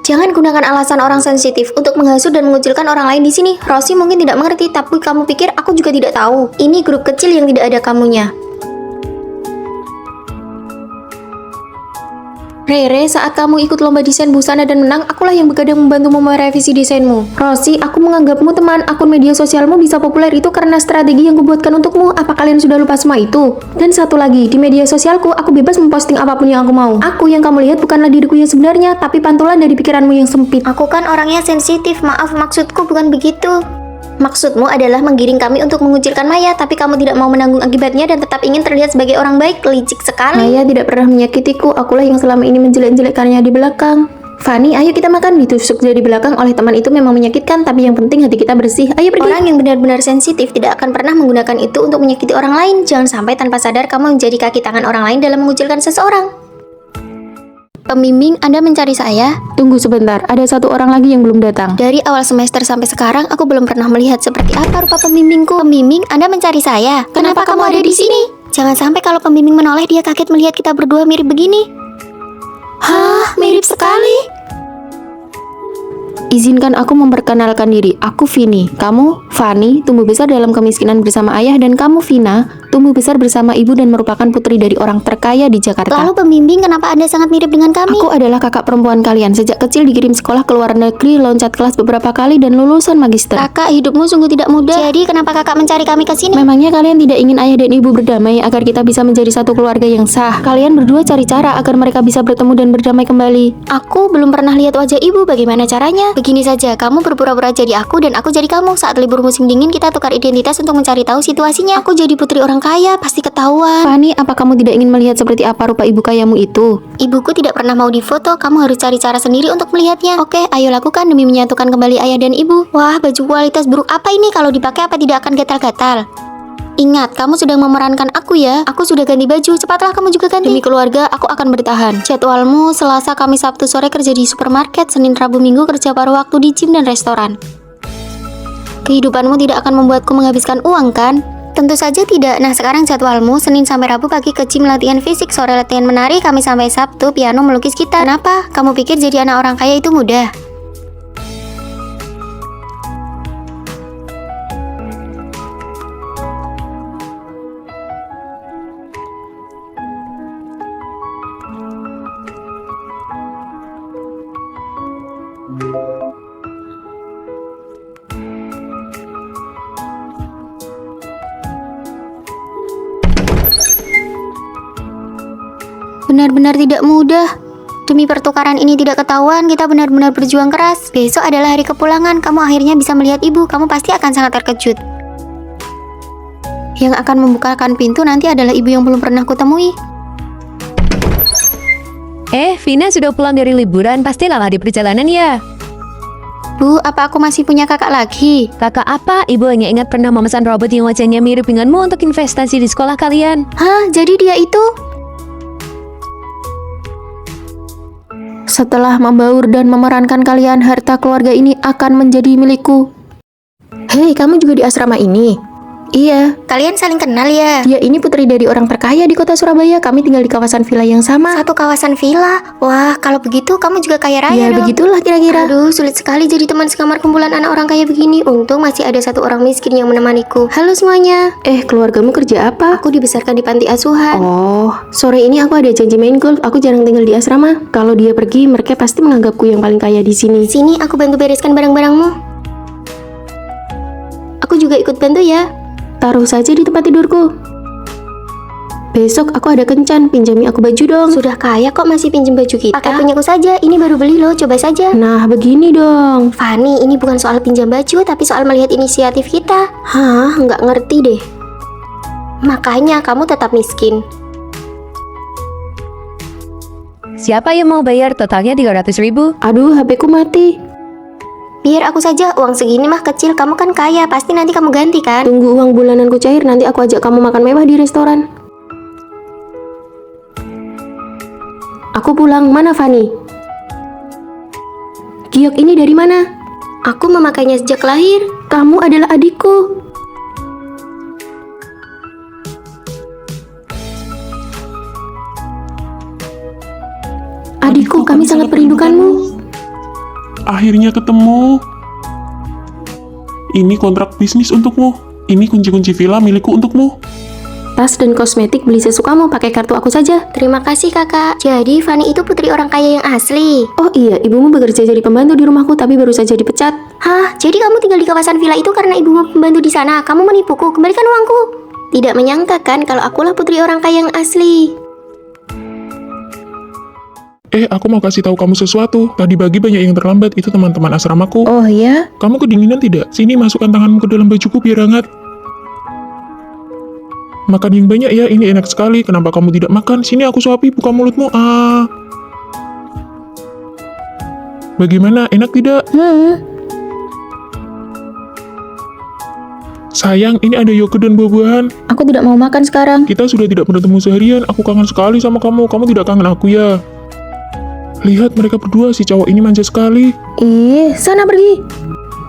Jangan gunakan alasan orang sensitif untuk menghasut dan mengucilkan orang lain di sini. Rosi mungkin tidak mengerti, tapi kamu pikir aku juga tidak tahu. Ini grup kecil yang tidak ada kamunya. Rere, saat kamu ikut lomba desain busana dan menang, akulah yang begadang membantumu merevisi desainmu.
Rosi, aku menganggapmu teman. Akun media sosialmu bisa populer itu karena strategi yang kubuatkan untukmu. Apa kalian sudah lupa semua itu? Dan satu lagi, di media sosialku, aku bebas memposting apapun yang aku mau. Aku yang kamu lihat bukanlah diriku yang sebenarnya, tapi pantulan dari pikiranmu yang sempit.
Aku kan orangnya sensitif, maaf maksudku bukan begitu. Maksudmu adalah menggiring kami untuk mengucilkan Maya, tapi kamu tidak mau menanggung akibatnya dan tetap ingin terlihat sebagai orang baik. Licik sekali.
Maya tidak pernah menyakitiku, akulah yang selama ini menjelek-jelekkannya di belakang. Fani, ayo kita makan. Ditusuk dari belakang oleh teman itu memang menyakitkan, tapi yang penting hati kita bersih. Ayo pergi.
Orang yang benar-benar sensitif tidak akan pernah menggunakan itu untuk menyakiti orang lain. Jangan sampai tanpa sadar kamu menjadi kaki tangan orang lain dalam mengucilkan seseorang. Pembimbing, Anda mencari saya?
Tunggu sebentar, ada satu orang lagi yang belum datang.
Dari awal semester sampai sekarang, aku belum pernah melihat seperti apa rupa pembimbingku. Pembimbing, Anda mencari saya? Kenapa kamu ada di sini? Jangan sampai kalau pembimbing menoleh dia kaget melihat kita berdua mirip begini. Hah, mirip sekali.
Izinkan aku memperkenalkan diri. Aku Vini. Kamu, Fani, tumbuh besar dalam kemiskinan bersama ayah, dan kamu, Vina, tumbuh besar bersama ibu dan merupakan putri dari orang terkaya di Jakarta.
Lalu pembimbing, kenapa Anda sangat mirip dengan kami?
Aku adalah kakak perempuan kalian. Sejak kecil dikirim sekolah ke luar negeri, loncat kelas beberapa kali, dan lulusan magister.
Kakak, hidupmu sungguh tidak mudah. Jadi kenapa kakak mencari kami ke sini?
Memangnya kalian tidak ingin ayah dan ibu berdamai agar kita bisa menjadi satu keluarga yang sah? Kalian berdua cari cara agar mereka bisa bertemu dan berdamai kembali.
Aku belum pernah lihat wajah ibu, bagaimana caranya? Begini saja, kamu berpura-pura jadi aku dan aku jadi kamu. Saat libur musim dingin kita tukar identitas untuk mencari tahu situasinya. Aku jadi putri orang kaya, pasti ketahuan.
Fani, apa kamu tidak ingin melihat seperti apa rupa ibu kayamu itu?
Ibuku tidak pernah mau difoto, kamu harus cari cara sendiri untuk melihatnya. Oke, ayo lakukan demi menyatukan kembali ayah dan ibu. Wah, baju kualitas buruk apa ini? Kalau dipakai apa tidak akan gatal-gatal? Ingat, kamu sedang memerankan aku ya. Aku sudah ganti baju, cepatlah kamu juga ganti. Demi keluarga, aku akan bertahan. Jadwalmu Selasa, Kamis, Sabtu sore kerja di supermarket, Senin, Rabu, Minggu kerja paruh waktu di gym dan restoran. Kehidupanmu tidak akan membuatku menghabiskan uang, kan? Tentu saja tidak. Nah, sekarang jadwalmu Senin sampai Rabu pagi ke gym latihan fisik, sore latihan menari, Kamis sampai Sabtu piano melukis gitar. Kenapa? Kamu pikir jadi anak orang kaya itu mudah? Benar-benar tidak mudah. Demi pertukaran ini tidak ketahuan, kita benar-benar berjuang keras. Besok adalah hari kepulangan, kamu akhirnya bisa melihat ibu. Kamu pasti akan sangat terkejut. Yang akan membukakan pintu nanti adalah ibu yang belum pernah kutemui.
Vina sudah pulang dari liburan, pasti lelah di perjalanan ya.
Bu, apa aku masih punya kakak lagi?
Kakak apa? Ibu hanya ingat pernah memesan robot yang wajahnya mirip denganmu untuk investasi di sekolah kalian.
Hah, jadi dia itu?
Setelah membaur dan memerankan kalian, harta keluarga ini akan menjadi milikku. Hei, kamu juga di asrama ini? Iya.
Kalian saling kenal ya?
Dia ini putri dari orang terkaya di kota Surabaya. Kami tinggal di kawasan villa yang sama.
Satu kawasan villa? Wah, kalau begitu kamu juga kaya raya
Ya,
dong.
begitulah kira-kira.
Aduh, sulit sekali jadi teman sekamar kumpulan anak orang kaya begini. Untung masih ada satu orang miskin yang menemaniku. Halo semuanya.
Keluargamu kerja apa?
Aku dibesarkan di panti asuhan.
Oh, sore ini aku ada janji main golf. Aku jarang tinggal di asrama. Kalau dia pergi, mereka pasti menganggapku yang paling kaya di sini.
Sini, aku bantu bereskan barang-barangmu. Aku juga ikut bantu ya.
Taruh saja di tempat tidurku. Besok aku ada kencan, pinjami aku baju dong.
Sudah kaya kok masih pinjem baju kita? Pakai punyaku saja, ini baru beli loh, coba saja.
Nah, begini dong.
Fani, ini bukan soal pinjam baju, tapi soal melihat inisiatif kita. Hah, nggak ngerti deh. Makanya kamu tetap miskin.
Siapa yang mau bayar totalnya 300.000?
Aduh, HP ku mati.
Biar aku saja, uang segini mah kecil, kamu kan kaya, pasti nanti kamu ganti kan?
Tunggu uang bulananku cair, nanti aku ajak kamu makan mewah di restoran. Aku pulang, mana Fani? Giok ini dari mana?
Aku memakainya sejak lahir.
Kamu adalah adikku. Adikku, kami sangat merindukanmu.
Akhirnya ketemu. Ini kontrak bisnis untukmu. Ini kunci-kunci villa milikku untukmu.
Tas dan kosmetik beli sesukamu, pakai kartu aku saja.
Terima kasih kakak. Jadi Fani itu putri orang kaya yang asli.
Oh iya, ibumu bekerja jadi pembantu di rumahku tapi baru saja dipecat.
Hah, jadi kamu tinggal di kawasan villa itu karena ibumu pembantu di sana. Kamu menipuku, kembalikan uangku. Tidak menyangka kan kalau akulah putri orang kaya yang asli.
Aku mau kasih tahu kamu sesuatu. Tadi pagi banyak yang terlambat, itu teman-teman asramaku.
Oh ya?
Kamu kedinginan tidak? Sini masukkan tanganmu ke dalam bajuku biar hangat. Makan yang banyak ya, ini enak sekali. Kenapa kamu tidak makan? Sini aku suapi, buka mulutmu. Bagaimana, enak tidak? Sayang, ini ada yogurt dan buah-buahan.
Aku tidak mau makan sekarang.
Kita sudah tidak bertemu seharian, aku kangen sekali sama kamu. Kamu tidak kangen aku ya? Lihat mereka berdua, si cowok ini manja sekali.
Sana pergi.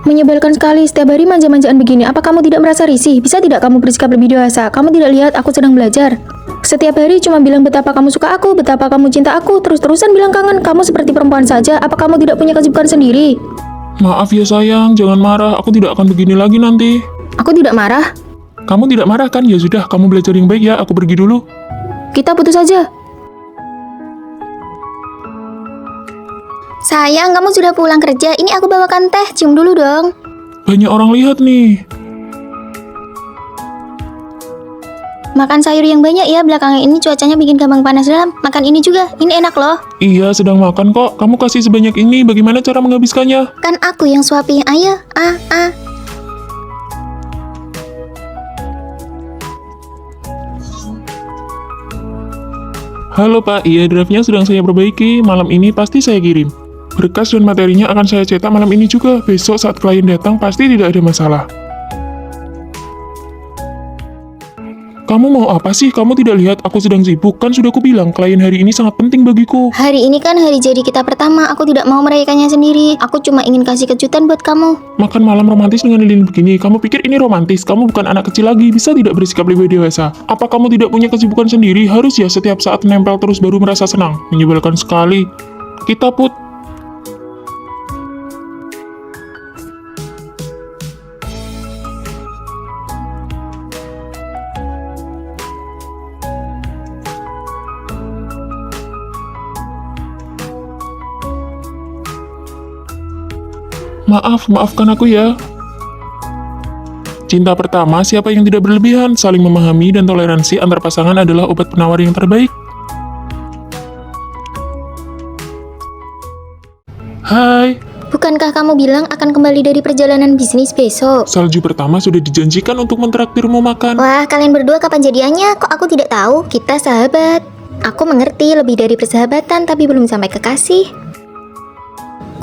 Menyebalkan sekali, setiap hari manja-manjaan begini. Apa kamu tidak merasa risih? Bisa tidak kamu bersikap lebih dewasa? Kamu tidak lihat aku sedang belajar? Setiap hari cuma bilang betapa kamu suka aku, betapa kamu cinta aku, terus-terusan bilang kangen. Kamu seperti perempuan saja, apa kamu tidak punya kesibukan sendiri?
Maaf ya sayang, jangan marah, aku tidak akan begini lagi nanti.
Aku tidak marah.
Kamu tidak marah kan? Ya sudah, kamu belajar yang baik ya, aku pergi dulu.
Kita putus saja.
Sayang, kamu sudah pulang kerja. Ini aku bawakan teh, cium dulu dong.
Banyak orang lihat nih.
Makan sayur yang banyak ya, belakangan ini cuacanya bikin gampang panas dalam. Makan ini juga, ini enak loh.
Iya, sedang makan kok. Kamu kasih sebanyak ini, bagaimana cara menghabiskannya?
Kan aku yang suapin, ayo.
Halo Pak, iya draftnya sedang saya perbaiki. Malam ini pasti saya kirim. Berkas dan materinya akan saya cetak malam ini juga. Besok saat klien datang pasti tidak ada masalah. Kamu mau apa sih? Kamu tidak lihat aku sedang sibuk? Kan sudah kubilang klien hari ini sangat penting bagiku.
Hari ini kan hari jadi kita pertama, aku tidak mau merayakannya sendiri. Aku cuma ingin kasih kejutan buat kamu.
Makan malam romantis dengan lilin begini. Kamu pikir ini romantis? Kamu bukan anak kecil lagi. Bisa tidak bersikap lebih dewasa? Apa kamu tidak punya kesibukan sendiri? Harus ya setiap saat nempel terus baru merasa senang. Menyebalkan sekali. Kita put. Maafkan aku ya. Cinta pertama, siapa yang tidak berlebihan, saling memahami dan toleransi antar pasangan adalah obat penawar yang terbaik. Hai,
Bukankah kamu bilang akan kembali dari perjalanan bisnis besok?
salju pertama sudah dijanjikan untuk mentraktirmu makan.
Wah, kalian berdua kapan jadiannya? Kok aku tidak tahu? Kita sahabat. Aku mengerti lebih dari persahabatan, tapi belum sampai kekasih.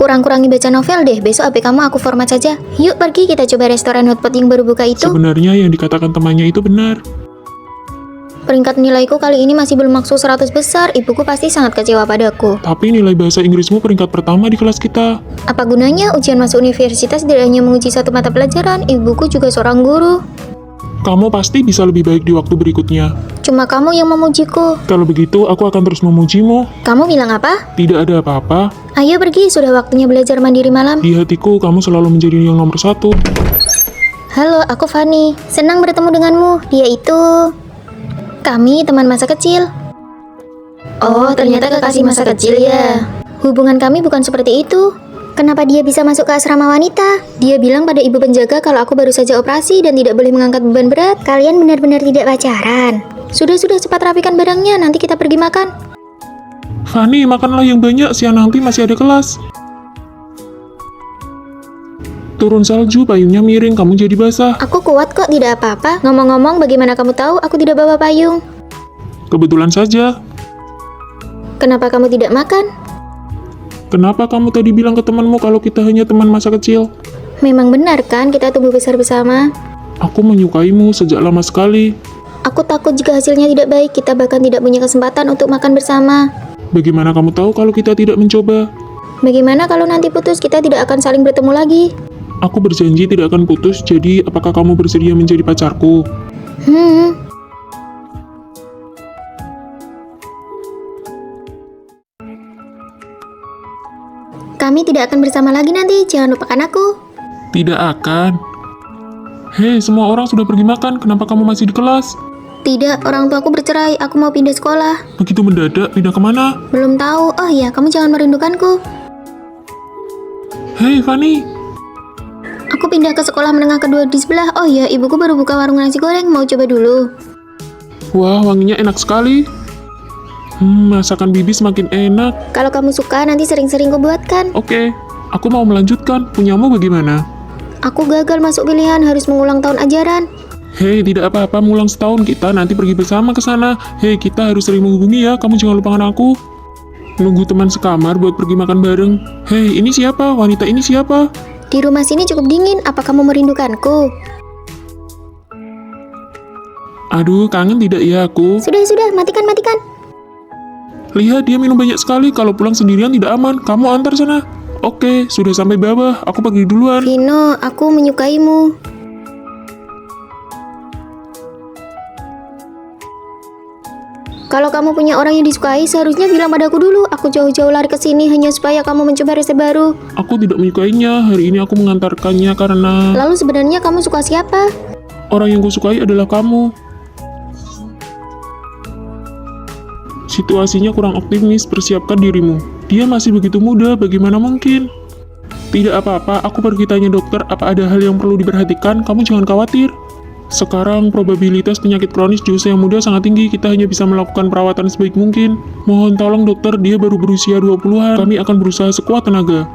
Kurang-kurangi baca novel deh, besok HP kamu aku format saja. Yuk pergi, kita coba restoran hotpot yang baru buka itu.
Sebenarnya yang dikatakan temannya itu benar.
Peringkat nilaiku kali ini masih belum masuk 100 besar, ibuku pasti sangat kecewa padaku.
Tapi nilai bahasa Inggrismu peringkat pertama di kelas kita.
Apa gunanya ujian masuk universitas tidak hanya menguji satu mata pelajaran, ibuku juga seorang guru.
Kamu pasti bisa lebih baik di waktu berikutnya.
Cuma kamu yang memujiku.
Kalau begitu, aku akan terus memujimu.
Kamu bilang apa?
Tidak ada apa-apa.
Ayo pergi, sudah waktunya belajar mandiri malam.
Di hatiku, kamu selalu menjadi yang nomor satu.
Halo, aku Fanny. Senang bertemu denganmu. Dia itu... Kami teman masa kecil. Oh, ternyata kekasih masa kecil ya. Hubungan kami bukan seperti itu. Kenapa dia bisa masuk ke asrama wanita? Dia bilang pada ibu penjaga kalau aku baru saja operasi dan tidak boleh mengangkat beban berat. Kalian benar-benar tidak pacaran. Sudah, cepat rapikan barangnya, nanti kita pergi makan.
Fanny, makanlah yang banyak, siang nanti masih ada kelas. Turun salju, payungnya miring, kamu jadi basah.
Aku kuat kok, tidak apa-apa. Ngomong-ngomong, bagaimana kamu tahu aku tidak bawa payung?
Kebetulan saja.
Kenapa kamu tidak makan?
Kenapa kamu tadi bilang ke temanmu kalau kita hanya teman masa kecil?
Memang benar kan kita tumbuh besar bersama?
Aku menyukaimu sejak lama sekali.
Aku takut jika hasilnya tidak baik, kita bahkan tidak punya kesempatan untuk makan bersama.
Bagaimana kamu tahu kalau kita tidak mencoba?
Bagaimana kalau nanti putus, kita tidak akan saling bertemu lagi?
Aku berjanji tidak akan putus, jadi apakah kamu bersedia menjadi pacarku?
Kami tidak akan bersama lagi nanti, jangan lupakan aku.
Tidak akan. Hei, semua orang sudah pergi makan, kenapa kamu masih di kelas?
Tidak, orang tua aku bercerai, aku mau pindah sekolah.
Begitu mendadak, pindah kemana?
Belum tahu, oh iya, kamu jangan merindukanku.
Hei, Fanny.
Aku pindah ke sekolah menengah kedua di sebelah. Oh iya, ibuku baru buka warung nasi goreng, mau coba dulu.
Wah, wanginya enak sekali. Masakan bibi semakin enak.
Kalau kamu suka, nanti sering-sering kubuatkan.
Oke, aku mau melanjutkan. Punyamu bagaimana?
Aku gagal masuk pilihan, harus mengulang tahun ajaran.
Hei, tidak apa-apa, mengulang setahun kita nanti pergi bersama ke sana. Hei, kita harus sering menghubungi ya, kamu jangan lupakan aku. Nunggu teman sekamar buat pergi makan bareng. Hei, ini siapa? Wanita ini siapa?
Di rumah sini cukup dingin, apa kamu merindukanku?
Aduh, kangen tidak ya aku?
Sudah, matikan.
Lihat, dia minum banyak sekali. Kalau pulang sendirian tidak aman. Kamu antar sana. Oke, sudah sampai bawah. Aku pergi duluan.
Vino, aku menyukaimu. Kalau kamu punya orang yang disukai, seharusnya bilang padaku dulu. Aku jauh-jauh lari ke sini hanya supaya kamu mencoba resep baru.
Aku tidak menyukainya. Hari ini aku mengantarkannya karena
Lalu sebenarnya kamu suka siapa?
orang yang kusukai adalah kamu. Situasinya kurang optimis, persiapkan dirimu. Dia masih begitu muda, bagaimana mungkin? Tidak apa-apa, aku pergi tanya dokter apa ada hal yang perlu diperhatikan, kamu jangan khawatir. Sekarang probabilitas penyakit kronis di usia yang muda sangat tinggi, kita hanya bisa melakukan perawatan sebaik mungkin. Mohon tolong dokter, dia baru berusia 20-an, kami akan berusaha sekuat tenaga.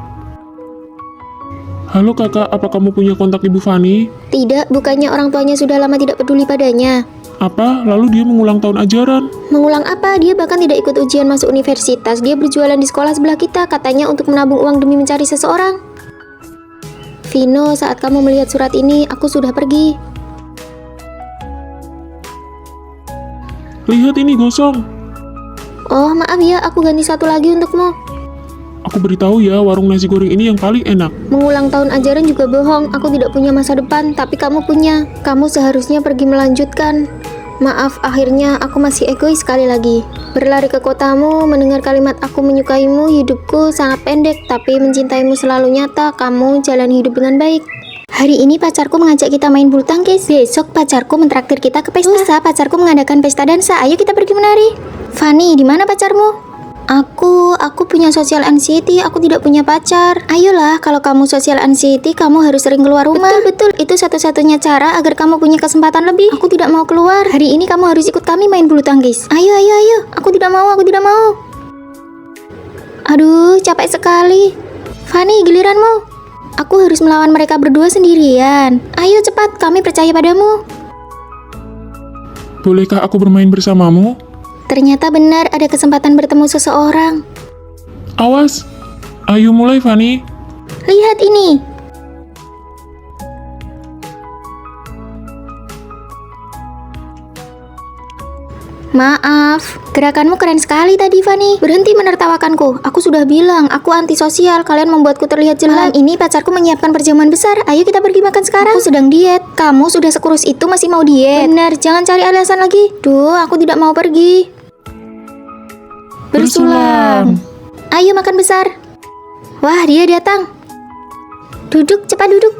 Halo kakak, apa kamu punya kontak ibu Fani?
Tidak, bukannya orang tuanya sudah lama tidak peduli padanya.
Apa? Lalu dia mengulang tahun ajaran?
Mengulang apa? Dia bahkan tidak ikut ujian masuk universitas. Dia berjualan di sekolah sebelah kita, katanya untuk menabung uang demi mencari seseorang. Vino, saat kamu melihat surat ini, aku sudah pergi.
Lihat ini gosong.
Oh, maaf ya, aku ganti satu lagi untukmu.
Aku beritahu ya, warung nasi goreng ini yang paling enak.
Mengulang tahun ajaran juga bohong. Aku tidak punya masa depan, tapi kamu punya. Kamu seharusnya pergi melanjutkan. Maaf, akhirnya aku masih egois sekali lagi. Berlari ke kotamu, mendengar kalimat aku menyukaimu, hidupku sangat pendek, tapi mencintaimu selalu nyata, kamu jalan hidup dengan baik. Hari ini pacarku mengajak kita main bulu tangkis. Besok pacarku mentraktir kita ke pesta. Lusa pacarku mengadakan pesta dansa. Ayo kita pergi menari. Fanny, di mana pacarmu? Aku punya social anxiety, aku tidak punya pacar. Ayolah, kalau kamu social anxiety, kamu harus sering keluar rumah. Betul, itu satu-satunya cara agar kamu punya kesempatan lebih. Aku tidak mau keluar. Hari ini kamu harus ikut kami main bulu tangkis. Ayo. Aku tidak mau. Aduh, capek sekali. Fanny, giliranmu. Aku harus melawan mereka berdua sendirian. Ayo cepat, kami percaya padamu.
Bolehkah aku bermain bersamamu?
Ternyata benar ada kesempatan bertemu seseorang.
Awas. Ayo mulai, Fanny.
Lihat ini. Maaf, gerakanmu keren sekali tadi, Fanny. Berhenti menertawakanku. Aku sudah bilang, aku antisosial. Kalian membuatku terlihat jelek. Malam ini pacarku menyiapkan perjamuan besar. Ayo kita pergi makan sekarang. Aku sedang diet. Kamu sudah sekurus itu masih mau diet? Benar, jangan cari alasan lagi. Duh, aku tidak mau pergi. Bersulam. Ayo makan besar. Wah, dia datang. Duduk, cepat duduk.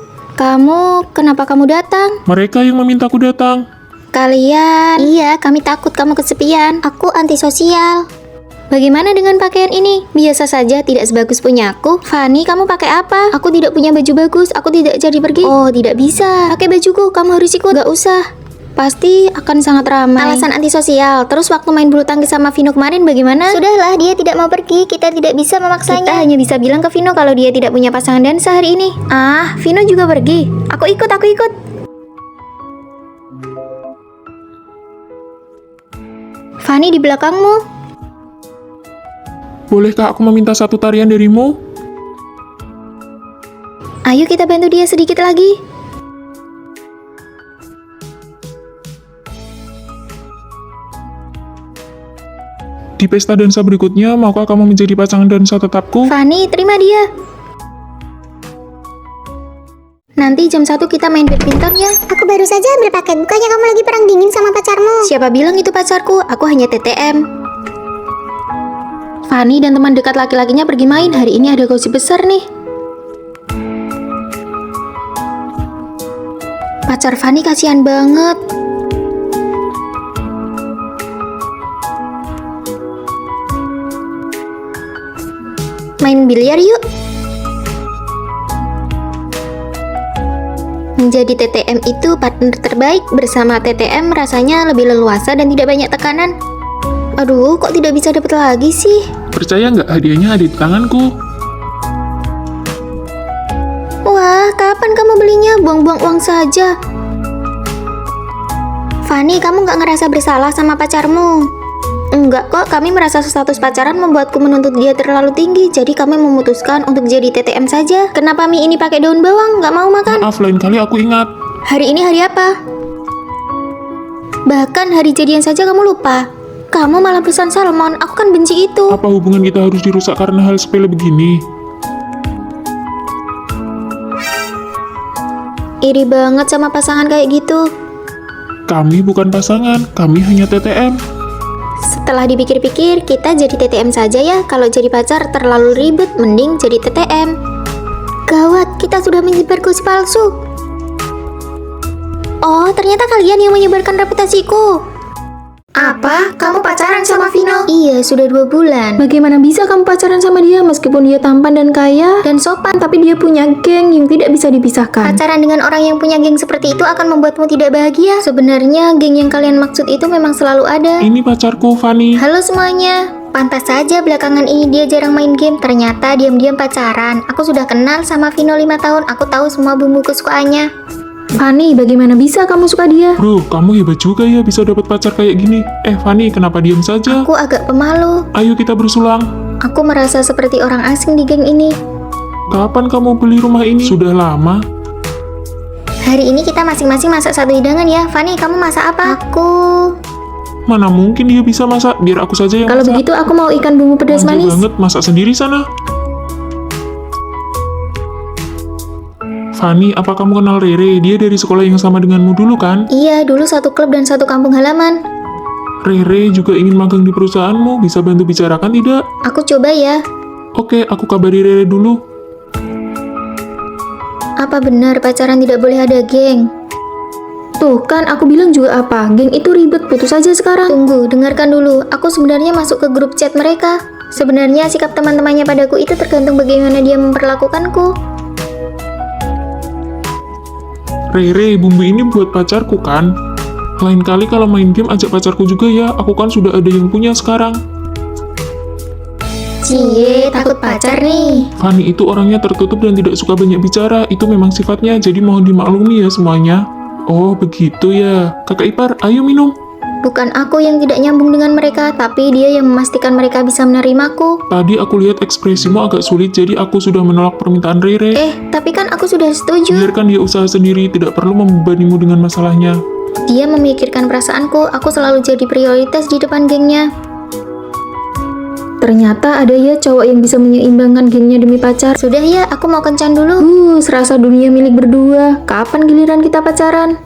Kenapa kamu datang?
Mereka yang memintaku datang.
Kalian? Iya, kami takut kamu kesepian. Aku antisosial. Bagaimana dengan pakaian ini? Biasa saja, tidak sebagus punyaku. Fanny, kamu pakai apa? Aku tidak punya baju bagus, aku tidak jadi pergi. Oh, tidak bisa. Pakai bajuku, kamu harus ikut. Gak usah. Pasti akan sangat ramai. Alasan antisosial. Terus waktu main bulu tangkis sama Vino kemarin bagaimana? Sudahlah, dia tidak mau pergi. Kita tidak bisa memaksanya. Kita hanya bisa bilang ke Vino kalau dia tidak punya pasangan dansa hari ini. Ah, Vino juga pergi. Aku ikut. Fanny di belakangmu.
Bolehkah aku meminta satu tarian darimu?
Ayo kita bantu dia sedikit lagi.
Di pesta dansa berikutnya, maukah kamu menjadi pasangan dansa tetapku?
Fanny, terima dia. Nanti jam 1 kita main badminton ya.
Aku baru saja ambil paket, bukannya kamu lagi perang dingin sama pacarmu?
Siapa bilang itu pacarku? Aku hanya TTM. Fanny dan teman dekat laki-lakinya pergi main. Hari ini ada gosip besar nih. Pacar Fanny kasihan banget. Main biliar yuk. Menjadi TTM itu partner terbaik. Bersama TTM rasanya lebih leluasa dan tidak banyak tekanan. Aduh, kok tidak bisa dapat lagi sih?
Percaya nggak, hadiahnya ada di tanganku.
Wah, kapan kamu belinya? Buang-buang uang saja. Fanny, kamu nggak ngerasa bersalah sama pacarmu?
Enggak kok, kami merasa status pacaran membuatku menuntut dia terlalu tinggi, jadi kami memutuskan untuk jadi TTM saja. Kenapa mie ini pakai daun bawang? Nggak mau makan?
Maaf, lain kali aku ingat.
Hari ini hari apa? Bahkan hari jadian saja kamu lupa. Kamu malah pesan salmon, aku kan benci itu.
Apa hubungan kita harus dirusak karena hal sepele begini?
Iri banget sama pasangan kayak gitu.
Kami bukan pasangan, kami hanya TTM.
Setelah dipikir-pikir, kita jadi TTM saja ya. Kalau jadi pacar terlalu ribet, mending jadi TTM. Gawat, kita sudah menyebar gosip palsu. Oh, ternyata kalian yang menyebarkan reputasiku. Apa? Kamu pacaran sama Vino? Iya, sudah 2 bulan.
Bagaimana bisa kamu pacaran sama dia meskipun dia tampan dan kaya dan sopan, tapi dia punya geng yang tidak bisa dipisahkan?
Pacaran dengan orang yang punya geng seperti itu akan membuatmu tidak bahagia. Sebenarnya geng yang kalian maksud itu memang selalu ada.
Ini pacarku, Fanny.
Halo semuanya. Pantas saja belakangan ini dia jarang main game. Ternyata diam-diam pacaran. Aku sudah kenal sama Vino 5 tahun. Aku tahu semua bumbu kesukaannya.
Fanny, bagaimana bisa kamu suka dia?
Bro, kamu hebat juga ya bisa dapat pacar kayak gini. Fanny, kenapa diam saja?
Aku agak pemalu.
Ayo kita bersulang.
Aku merasa seperti orang asing di geng ini.
Kapan kamu beli rumah ini? Sudah lama.
Hari ini kita masing-masing masak satu hidangan ya. Fanny, kamu masak apa? Aku...
Mana mungkin dia bisa masak, biar aku saja yang
Kalau
masak.
begitu aku mau ikan bumbu pedas
Manja
manis.
banget, masak sendiri sana. Fanny, apa kamu kenal Rere? Dia dari sekolah yang sama denganmu dulu kan?
Iya, dulu satu klub dan satu kampung halaman.
Rere juga ingin magang di perusahaanmu, bisa bantu bicarakan tidak?
Aku coba ya.
Oke, aku kabari Rere dulu.
Apa benar pacaran tidak boleh ada geng?
Tuh kan aku bilang juga apa, geng itu ribet, putus aja sekarang.
Tunggu, dengarkan dulu. Aku sebenarnya masuk ke grup chat mereka. Sebenarnya sikap teman-temannya padaku itu tergantung bagaimana dia memperlakukanku.
Rere, bumbu ini buat pacarku kan? Lain kali kalau main game ajak pacarku juga ya, aku kan sudah ada yang punya sekarang.
Cie, takut pacar nih.
Fanny itu orangnya tertutup dan tidak suka banyak bicara, itu memang sifatnya, jadi mohon dimaklumi ya semuanya. Oh, begitu ya. Kakak ipar, ayo minum.
Bukan aku yang tidak nyambung dengan mereka, tapi dia yang memastikan mereka bisa menerimaku.
Tadi aku lihat ekspresimu agak sulit, jadi aku sudah menolak permintaan Rere.
Tapi kan aku sudah setuju.
Biarkan dia usaha sendiri, tidak perlu membebanimu dengan masalahnya.
Dia memikirkan perasaanku, aku selalu jadi prioritas di depan gengnya.
Ternyata ada ya cowok yang bisa menyeimbangkan gengnya demi pacar.
Sudah ya, aku mau kencan dulu.
Serasa dunia milik berdua. Kapan giliran kita pacaran?